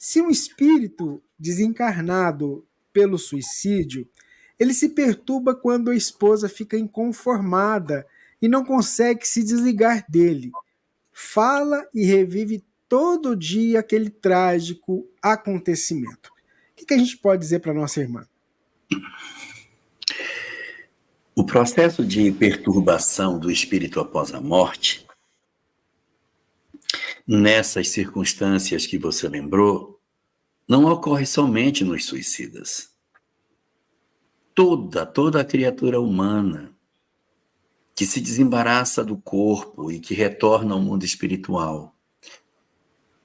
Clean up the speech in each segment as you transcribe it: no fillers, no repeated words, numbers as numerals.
Se um espírito desencarnado pelo suicídio, ele se perturba quando a esposa fica inconformada e não consegue se desligar dele. Fala e revive todo dia aquele trágico acontecimento. O que a gente pode dizer para nossa irmã? O processo de perturbação do espírito após a morte, nessas circunstâncias que você lembrou, não ocorre somente nos suicidas. Toda a criatura humana que se desembaraça do corpo e que retorna ao mundo espiritual,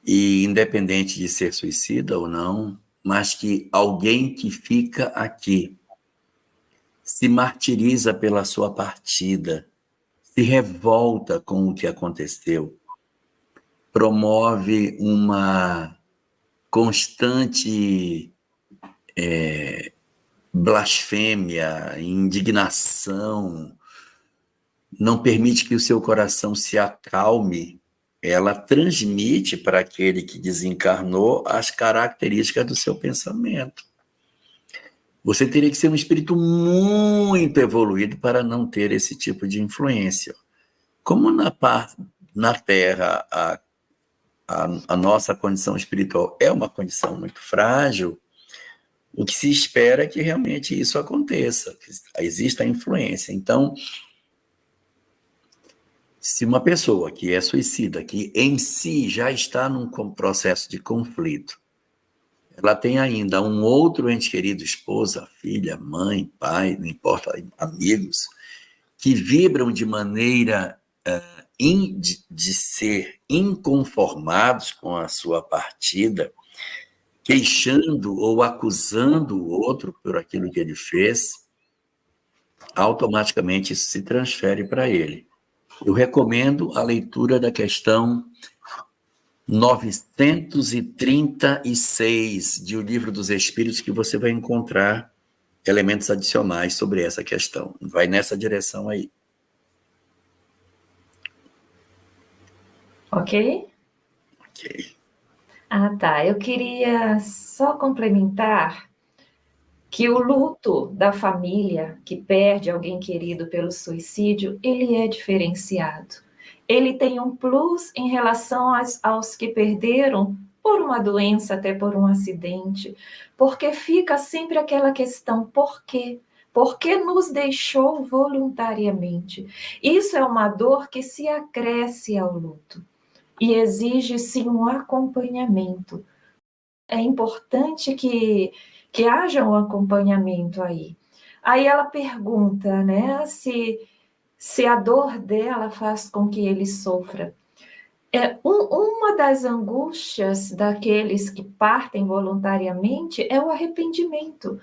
e independente de ser suicida ou não, mas que alguém que fica aqui se martiriza pela sua partida, se revolta com o que aconteceu, promove uma constante blasfêmia, indignação, não permite que o seu coração se acalme, ela transmite para aquele que desencarnou as características do seu pensamento. Você teria que ser um espírito muito evoluído para não ter esse tipo de influência. Como na Terra a nossa condição espiritual é uma condição muito frágil, o que se espera é que realmente isso aconteça, que exista a influência. Então, se uma pessoa que é suicida, que em si já está num processo de conflito, ela tem ainda um outro ente querido, esposa, filha, mãe, pai, não importa, amigos, que vibram de maneira de ser inconformados com a sua partida, queixando ou acusando o outro por aquilo que ele fez, automaticamente isso se transfere para ele. Eu recomendo a leitura da questão 936 de O Livro dos Espíritos, que você vai encontrar elementos adicionais sobre essa questão. Vai nessa direção aí. Ok? Ok. Ah, tá. Eu queria só complementar que o luto da família que perde alguém querido pelo suicídio, ele é diferenciado. Ele tem um plus em relação aos que perderam por uma doença, até por um acidente, porque fica sempre aquela questão, por quê? Por que nos deixou voluntariamente? Isso é uma dor que se acresce ao luto e exige, sim, um acompanhamento. É importante que haja um acompanhamento aí. Aí ela pergunta, né, se a dor dela faz com que ele sofra. Uma das angústias daqueles que partem voluntariamente é o arrependimento.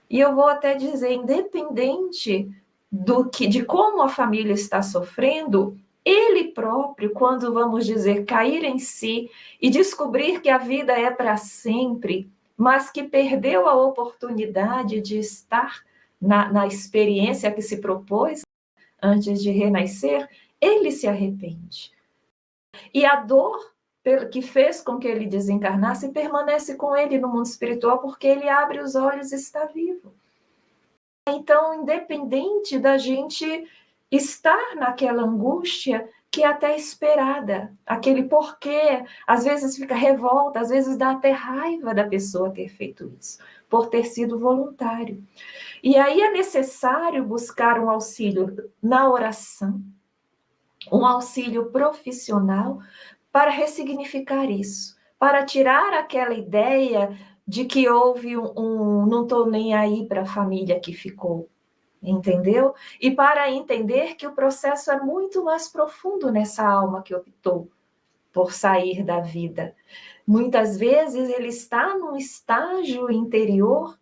E eu vou até dizer, independente de como a família está sofrendo, ele próprio, quando, vamos dizer, cair em si e descobrir que a vida é para sempre, mas que perdeu a oportunidade de estar na experiência que se propôs antes de renascer, ele se arrepende. E a dor que fez com que ele desencarnasse permanece com ele no mundo espiritual, porque ele abre os olhos e está vivo. Então, independente da gente estar naquela angústia que é até esperada, aquele porquê, às vezes fica revolta, às vezes dá até raiva da pessoa ter feito isso, por ter sido voluntário. E aí é necessário buscar um auxílio na oração, um auxílio profissional para ressignificar isso, para tirar aquela ideia de que houve não estou nem aí para a família que ficou, entendeu? E para entender que o processo é muito mais profundo nessa alma que optou por sair da vida. Muitas vezes ele está num estágio interior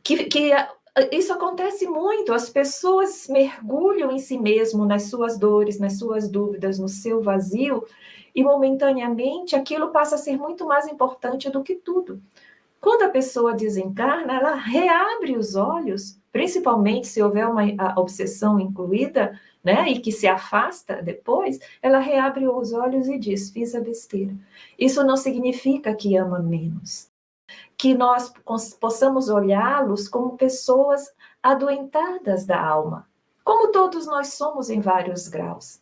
que isso acontece muito, as pessoas mergulham em si mesmo, nas suas dores, nas suas dúvidas, no seu vazio, e momentaneamente aquilo passa a ser muito mais importante do que tudo. Quando a pessoa desencarna, ela reabre os olhos principalmente se houver a obsessão incluída, né, e que se afasta depois, ela reabre os olhos e diz: fiz a besteira. Isso não significa que ama menos. Que nós possamos olhá-los como pessoas adoentadas da alma, como todos nós somos em vários graus,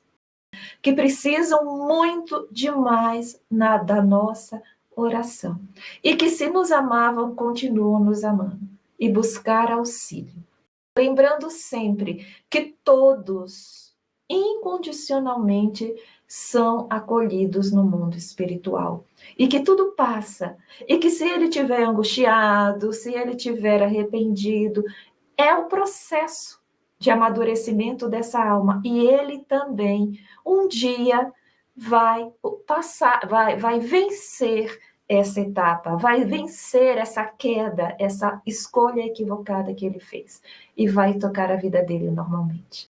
que precisam muito demais da nossa oração, e que se nos amavam, continuam nos amando, e buscar auxílio. Lembrando sempre que todos, incondicionalmente, são acolhidos no mundo espiritual. E que tudo passa. E que se ele estiver angustiado, se ele estiver arrependido, é o processo de amadurecimento dessa alma. E ele também, um dia, vai passar, vai vencer essa etapa, vai vencer essa queda, essa escolha equivocada que ele fez. E vai tocar a vida dele normalmente.